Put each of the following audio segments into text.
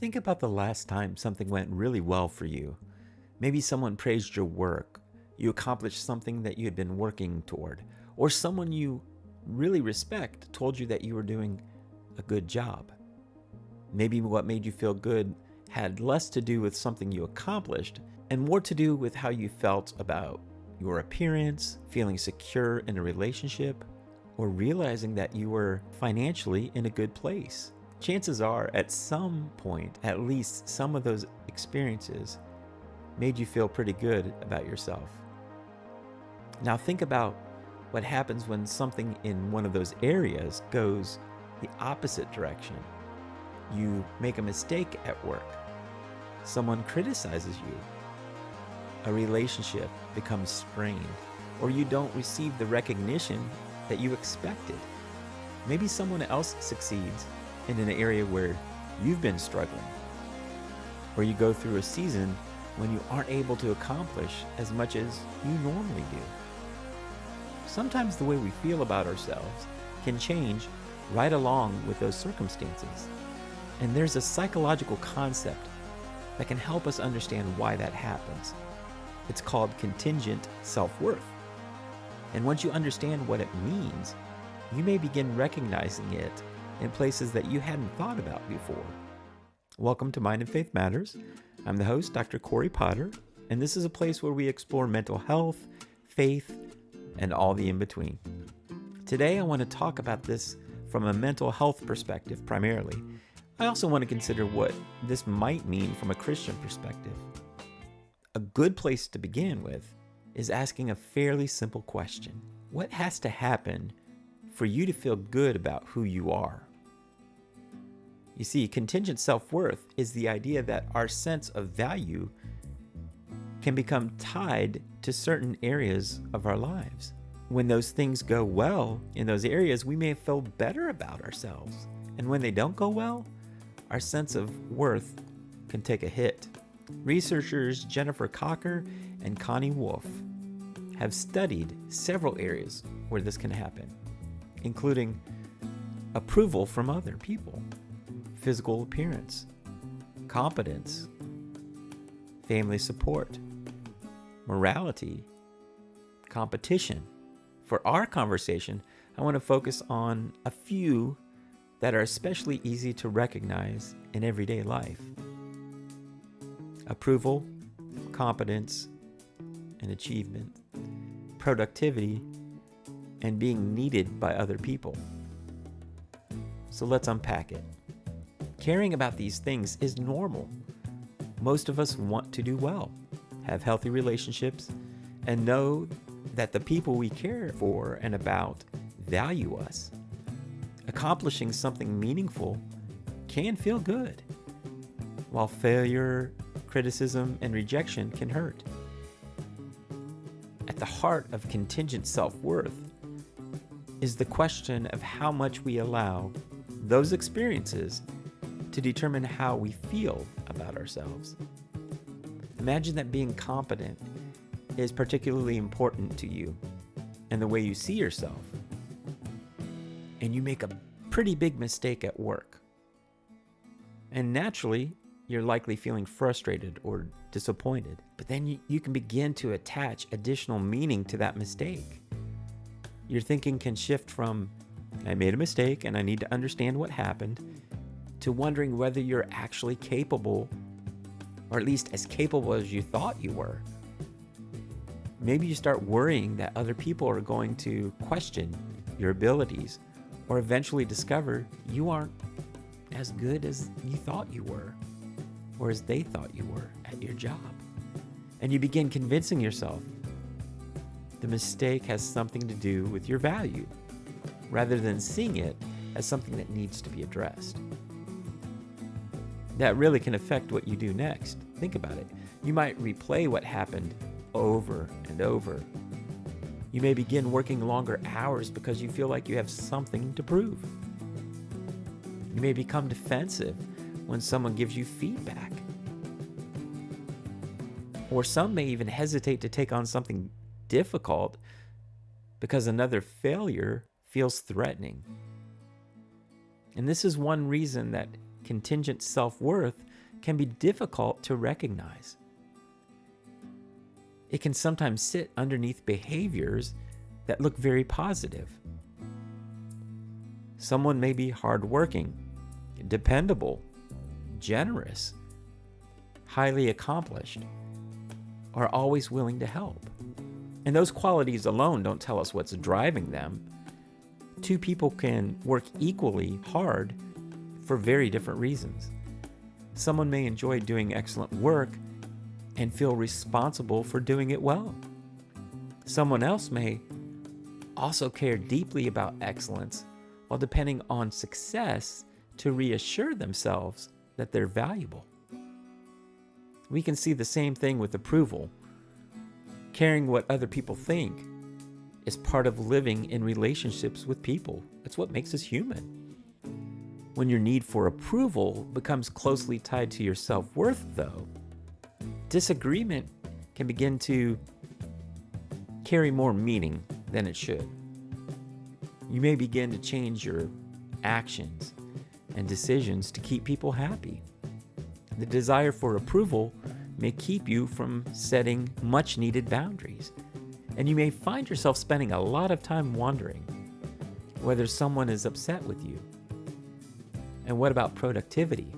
Think about the last time something went really well for you. Maybe someone praised your work, you accomplished something that you had been working toward, or someone you really respect told you that you were doing a good job. Maybe what made you feel good had less to do with something you accomplished and more to do with how you felt about your appearance, feeling secure in a relationship, or realizing that you were financially in a good place. Chances are, at some point, at least some of those experiences made you feel pretty good about yourself. Now think about what happens when something in one of those areas goes the opposite direction. You make a mistake at work. Someone criticizes you. A relationship becomes strained, or you don't receive the recognition that you expected. Maybe someone else succeeds in an area where you've been struggling, or you go through a season when you aren't able to accomplish as much as you normally do. Sometimes the way we feel about ourselves can change right along with those circumstances. And there's a psychological concept that can help us understand why that happens. It's called contingent self-worth. And once you understand what it means, you may begin recognizing it in places that you hadn't thought about before. Welcome to Mind and Faith Matters. I'm the host, Dr. Cory Potter, and this is a place where we explore mental health, faith, and all the in-between. Today, I want to talk about this from a mental health perspective primarily. I also want to consider what this might mean from a Christian perspective. A good place to begin with is asking a fairly simple question. What has to happen for you to feel good about who you are? You see, contingent self-worth is the idea that our sense of value can become tied to certain areas of our lives. When those things go well in those areas, we may feel better about ourselves. And when they don't go well, our sense of worth can take a hit. Researchers Jennifer Cocker and Connie Wolf have studied several areas where this can happen, including approval from other people, physical appearance, competence, family support, morality, competition. For our conversation, I want to focus on a few that are especially easy to recognize in everyday life. Approval, competence, and achievement, productivity, and being needed by other people. So let's unpack it. Caring about these things is normal. Most of us want to do well, have healthy relationships, and know that the people we care for and about value us. Accomplishing something meaningful can feel good, while failure, criticism, and rejection can hurt. At the heart of contingent self-worth is the question of how much we allow those experiences to determine how we feel about ourselves. Imagine that being competent is particularly important to you and the way you see yourself, and you make a pretty big mistake at work. And naturally, you're likely feeling frustrated or disappointed, but then you can begin to attach additional meaning to that mistake. Your thinking can shift from, I made a mistake and I need to understand what happened, to wondering whether you're actually capable, or at least as capable as you thought you were. Maybe you start worrying that other people are going to question your abilities, or eventually discover you aren't as good as you thought you were, or as they thought you were at your job. And you begin convincing yourself the mistake has something to do with your value, rather than seeing it as something that needs to be addressed. That really can affect what you do next. Think about it. You might replay what happened over and over. You may begin working longer hours because you feel like you have something to prove. You may become defensive when someone gives you feedback. Or some may even hesitate to take on something difficult because another failure feels threatening. And this is one reason that contingent self-worth can be difficult to recognize. It can sometimes sit underneath behaviors that look very positive. Someone may be hardworking, dependable, generous, highly accomplished, or always willing to help. And those qualities alone don't tell us what's driving them. Two people can work equally hard for very different reasons. Someone may enjoy doing excellent work and feel responsible for doing it well. Someone else may also care deeply about excellence while depending on success to reassure themselves that they're valuable. We can see the same thing with approval. Caring what other people think is part of living in relationships with people. That's what makes us human. When your need for approval becomes closely tied to your self-worth, though, disagreement can begin to carry more meaning than it should. You may begin to change your actions and decisions to keep people happy. The desire for approval may keep you from setting much-needed boundaries, and you may find yourself spending a lot of time wondering whether someone is upset with you. And what about productivity?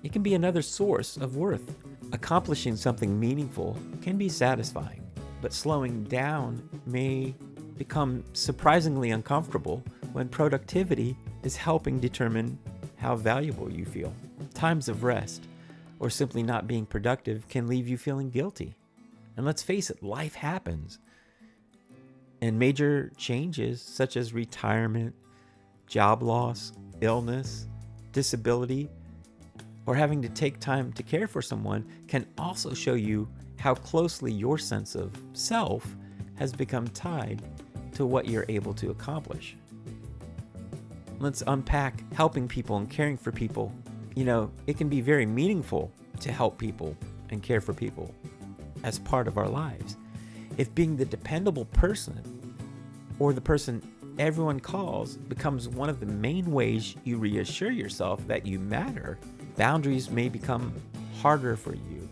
It can be another source of worth. Accomplishing something meaningful can be satisfying, but slowing down may become surprisingly uncomfortable when productivity is helping determine how valuable you feel. Times of rest or simply not being productive can leave you feeling guilty. And let's face it, life happens. And major changes such as retirement, job loss, illness, disability, or having to take time to care for someone can also show you how closely your sense of self has become tied to what you're able to accomplish. Let's unpack helping people and caring for people. It can be very meaningful to help people and care for people as part of our lives. If being the dependable person or the person everyone calls becomes one of the main ways you reassure yourself that you matter, boundaries may become harder for you.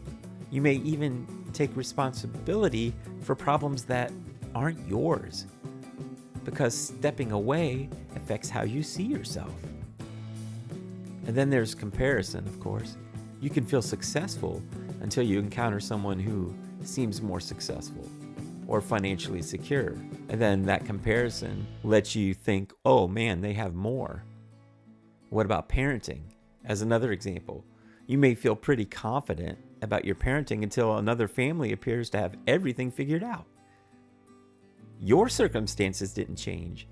You may even take responsibility for problems that aren't yours, because stepping away affects how you see yourself. And then there's comparison, of course. You can feel successful until you encounter someone who seems more successful or financially secure. And then that comparison lets you think, oh man, they have more. What about parenting? As another example, you may feel pretty confident about your parenting until another family appears to have everything figured out. Your circumstances didn't change.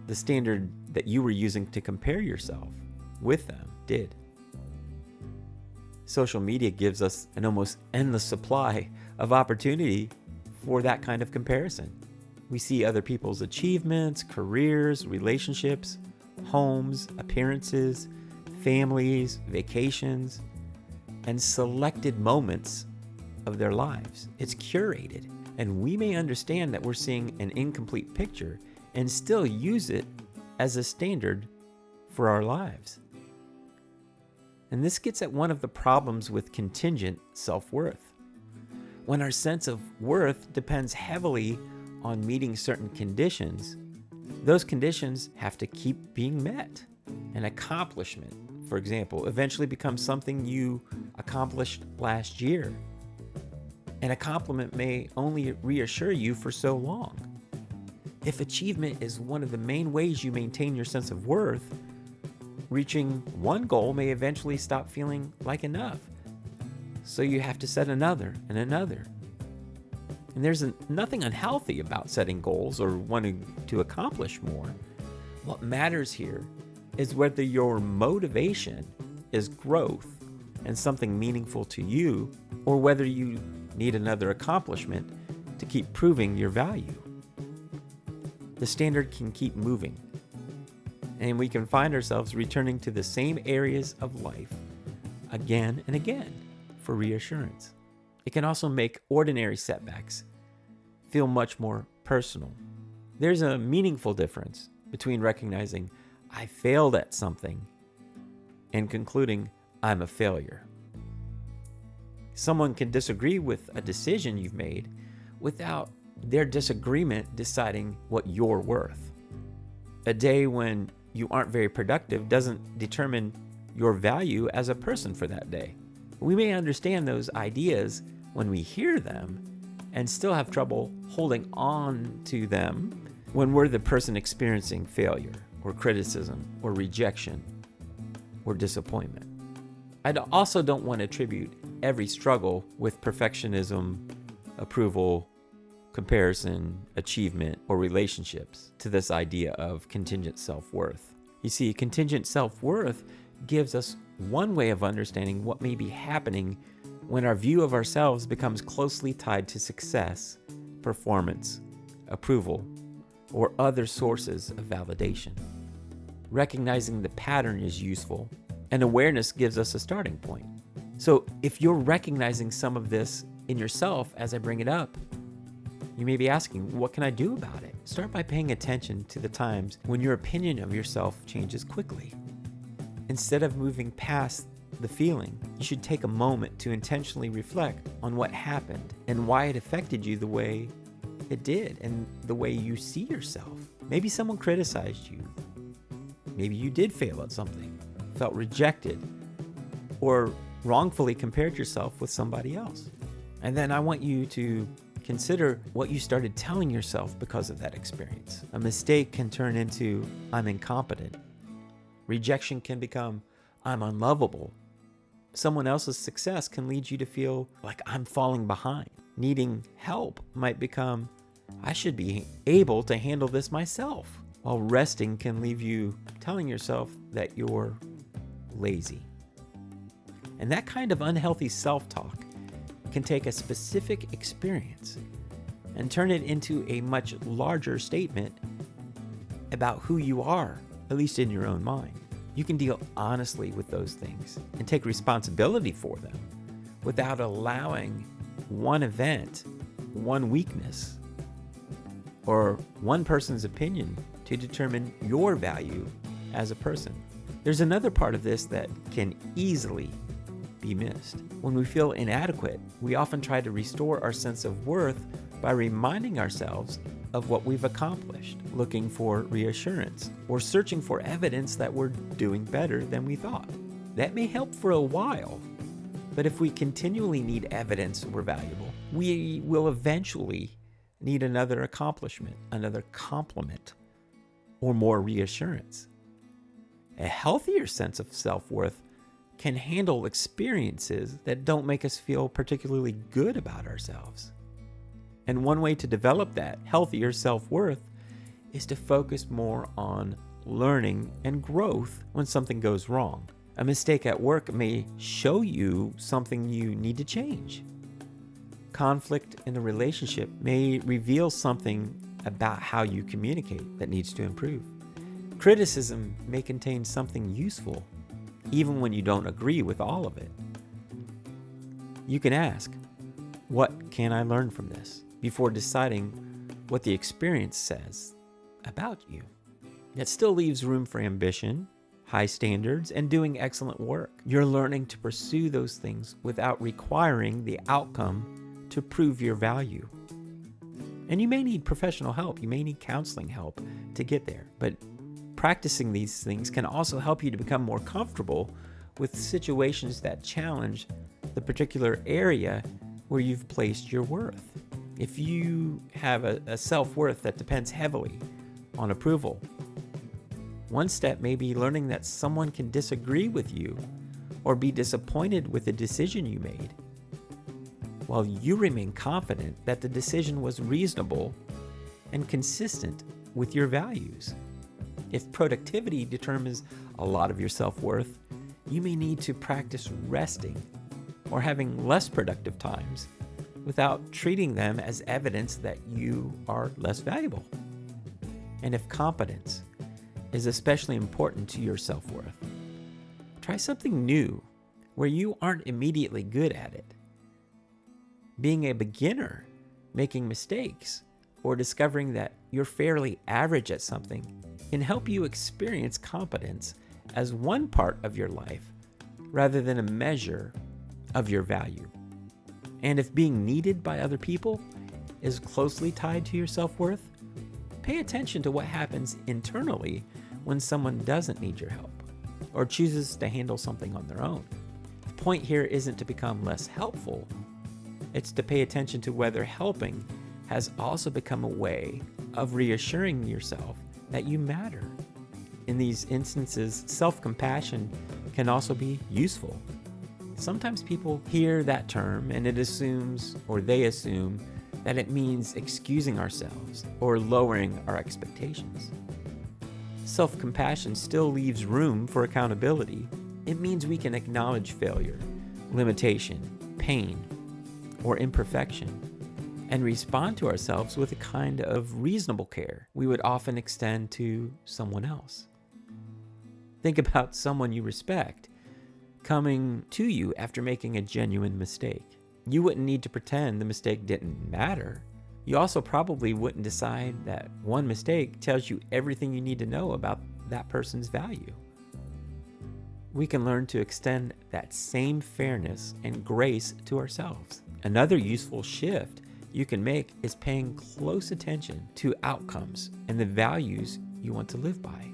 The standard that you were using to compare yourself with them did. Social media gives us an almost endless supply of opportunity for that kind of comparison. We see other people's achievements, careers, relationships, homes, appearances, families, vacations, and selected moments of their lives. It's curated, and we may understand that we're seeing an incomplete picture and still use it as a standard for our lives. And this gets at one of the problems with contingent self-worth. When our sense of worth depends heavily on meeting certain conditions, those conditions have to keep being met. An accomplishment, for example, eventually becomes something you accomplished last year. And a compliment may only reassure you for so long. If achievement is one of the main ways you maintain your sense of worth, reaching one goal may eventually stop feeling like enough. So you have to set another and another. And there's nothing unhealthy about setting goals or wanting to accomplish more. What matters here is whether your motivation is growth and something meaningful to you, or whether you need another accomplishment to keep proving your value. The standard can keep moving, and we can find ourselves returning to the same areas of life again and again for reassurance. It can also make ordinary setbacks feel much more personal. There's a meaningful difference between recognizing I failed at something and concluding, I'm a failure. Someone can disagree with a decision you've made without their disagreement deciding what you're worth. A day when you aren't very productive doesn't determine your value as a person for that day. We may understand those ideas when we hear them and still have trouble holding on to them when we're the person experiencing failure or criticism or rejection or disappointment. I also don't want to attribute every struggle with perfectionism, approval, comparison, achievement, or relationships to this idea of contingent self-worth. You see, contingent self-worth gives us one way of understanding what may be happening when our view of ourselves becomes closely tied to success, performance, approval, or other sources of validation. Recognizing the pattern is useful, and awareness gives us a starting point. So if you're recognizing some of this in yourself as I bring it up, you may be asking, what can I do about it? Start by paying attention to the times when your opinion of yourself changes quickly. Instead of moving past the feeling, you should take a moment to intentionally reflect on what happened and why it affected you the way it did and the way you see yourself. Maybe someone criticized you. Maybe you did fail at something, felt rejected, or wrongfully compared yourself with somebody else. And then I want you to consider what you started telling yourself because of that experience. A mistake can turn into, I'm incompetent. Rejection can become, I'm unlovable. Someone else's success can lead you to feel like I'm falling behind. Needing help might become, I should be able to handle this myself. While resting can leave you telling yourself that you're lazy. And that kind of unhealthy self-talk can take a specific experience and turn it into a much larger statement about who you are, at least in your own mind. You can deal honestly with those things and take responsibility for them without allowing one event, one weakness, or one person's opinion to determine your value as a person. There's another part of this that can easily be missed. When we feel inadequate, we often try to restore our sense of worth by reminding ourselves of what we've accomplished, looking for reassurance, or searching for evidence that we're doing better than we thought. That may help for a while, but if we continually need evidence we're valuable, we will eventually need another accomplishment, another compliment, or more reassurance. A healthier sense of self-worth can handle experiences that don't make us feel particularly good about ourselves. And one way to develop that healthier self-worth is to focus more on learning and growth when something goes wrong. A mistake at work may show you something you need to change. Conflict in a relationship may reveal something about how you communicate that needs to improve. Criticism may contain something useful, even when you don't agree with all of it. You can ask, what can I learn from this? Before deciding what the experience says about you. That still leaves room for ambition, high standards, and doing excellent work. You're learning to pursue those things without requiring the outcome to prove your value. And you may need professional help. You may need counseling help to get there. But practicing these things can also help you to become more comfortable with situations that challenge the particular area where you've placed your worth. If you have a self-worth that depends heavily on approval, one step may be learning that someone can disagree with you or be disappointed with the decision you made, while you remain confident that the decision was reasonable and consistent with your values. If productivity determines a lot of your self-worth, you may need to practice resting or having less productive times without treating them as evidence that you are less valuable. And if competence is especially important to your self-worth, try something new where you aren't immediately good at it. Being a beginner, making mistakes, or discovering that you're fairly average at something can help you experience competence as one part of your life rather than a measure of your value. And if being needed by other people is closely tied to your self-worth, pay attention to what happens internally when someone doesn't need your help or chooses to handle something on their own. The point here isn't to become less helpful. It's to pay attention to whether helping has also become a way of reassuring yourself that you matter. In these instances, self-compassion can also be useful. Sometimes people hear that term and they assume that it means excusing ourselves or lowering our expectations. Self-compassion still leaves room for accountability. It means we can acknowledge failure, limitation, pain, or imperfection, and respond to ourselves with a kind of reasonable care we would often extend to someone else. Think about someone you respect coming to you after making a genuine mistake. You wouldn't need to pretend the mistake didn't matter. You also probably wouldn't decide that one mistake tells you everything you need to know about that person's value. We can learn to extend that same fairness and grace to ourselves. Another useful shift you can make is paying close attention to outcomes and the values you want to live by.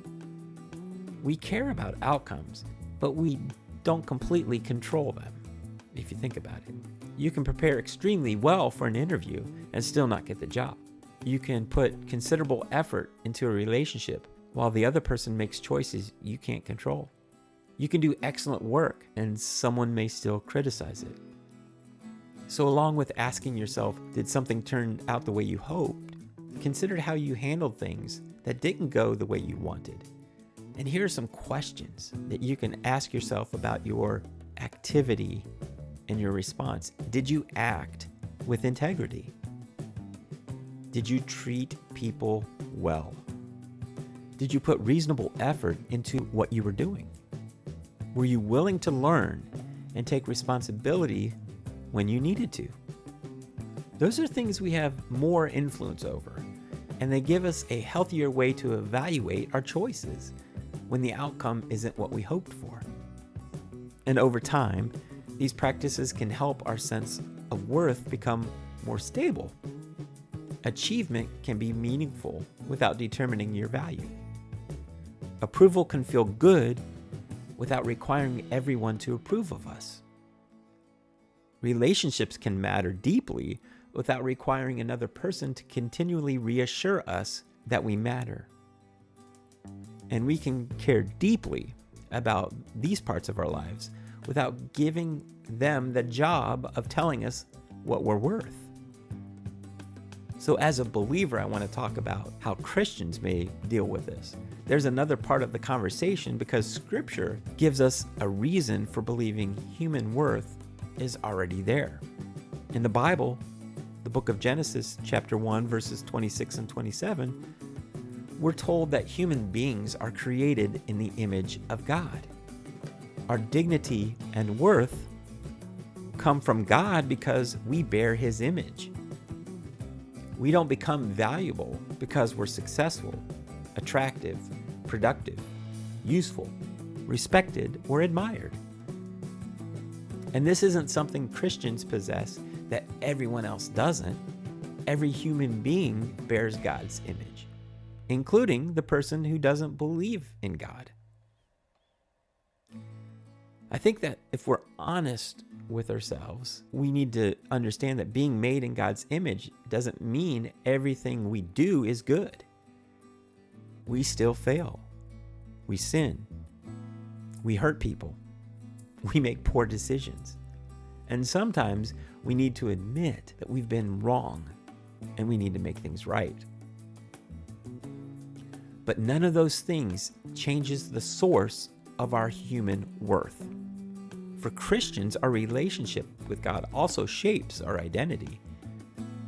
We care about outcomes, but we don't completely control them, if you think about it. You can prepare extremely well for an interview and still not get the job. You can put considerable effort into a relationship while the other person makes choices you can't control. You can do excellent work and someone may still criticize it. So along with asking yourself, did something turn out the way you hoped? Consider how you handled things that didn't go the way you wanted. And here are some questions that you can ask yourself about your activity and your response. Did you act with integrity? Did you treat people well? Did you put reasonable effort into what you were doing? Were you willing to learn and take responsibility when you needed to? Those are things we have more influence over, and they give us a healthier way to evaluate our choices when the outcome isn't what we hoped for. And over time, these practices can help our sense of worth become more stable. Achievement can be meaningful without determining your value. Approval can feel good without requiring everyone to approve of us. Relationships can matter deeply without requiring another person to continually reassure us that we matter. And we can care deeply about these parts of our lives without giving them the job of telling us what we're worth. So as a believer, I want to talk about how Christians may deal with this. There's another part of the conversation because Scripture gives us a reason for believing human worth is already there. In the Bible, the book of Genesis, chapter 1, verses 26 and 27, we're told that human beings are created in the image of God. Our dignity and worth come from God because we bear His image. We don't become valuable because we're successful, attractive, productive, useful, respected, or admired. And this isn't something Christians possess that everyone else doesn't. Every human being bears God's image, including the person who doesn't believe in God. I think that if we're honest with ourselves, we need to understand that being made in God's image doesn't mean everything we do is good. We still fail. We sin. We hurt people. We make poor decisions. And sometimes we need to admit that we've been wrong and we need to make things right. But none of those things changes the source of our human worth. For Christians, our relationship with God also shapes our identity,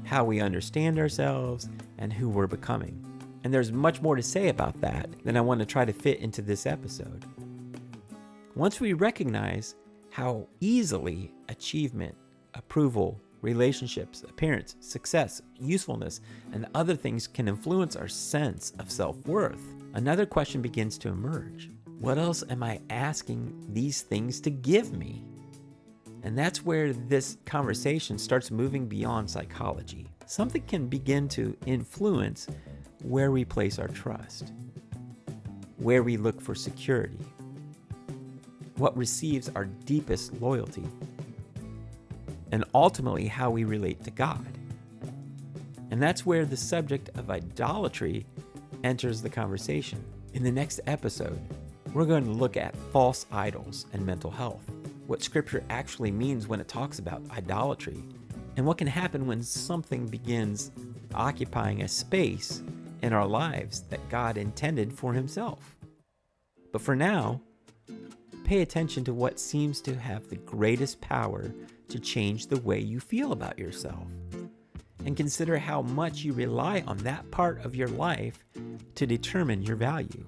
how we understand ourselves, and who we're becoming. And there's much more to say about that than I want to try to fit into this episode. Once we recognize how easily achievement, approval, relationships, appearance, success, usefulness, and other things can influence our sense of self-worth, another question begins to emerge. What else am I asking these things to give me? And that's where this conversation starts moving beyond psychology. Something can begin to influence where we place our trust, where we look for security, what receives our deepest loyalty, and ultimately how we relate to God. And that's where the subject of idolatry enters the conversation. In the next episode, we're going to look at false idols and mental health, what Scripture actually means when it talks about idolatry, and what can happen when something begins occupying a space in our lives that God intended for Himself. But for now, pay attention to what seems to have the greatest power to change the way you feel about yourself, and consider how much you rely on that part of your life to determine your value.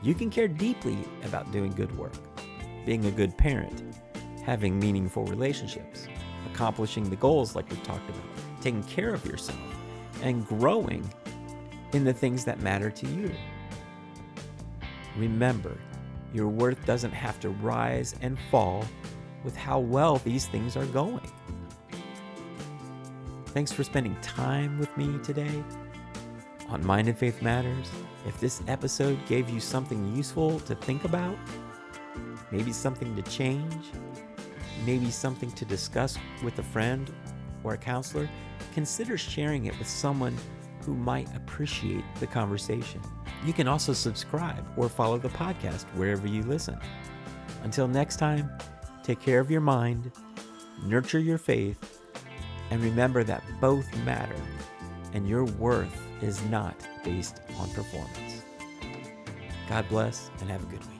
You can care deeply about doing good work, being a good parent, having meaningful relationships, accomplishing the goals like we've talked about, taking care of yourself, and growing in the things that matter to you. Remember, your worth doesn't have to rise and fall with how well these things are going. Thanks for spending time with me today on Mind and Faith Matters. If this episode gave you something useful to think about, maybe something to change, maybe something to discuss with a friend or a counselor, consider sharing it with someone who might appreciate the conversation. You can also subscribe or follow the podcast wherever you listen. Until next time, take care of your mind, nurture your faith, and remember that both matter, and your worth is not based on performance. God bless and have a good week.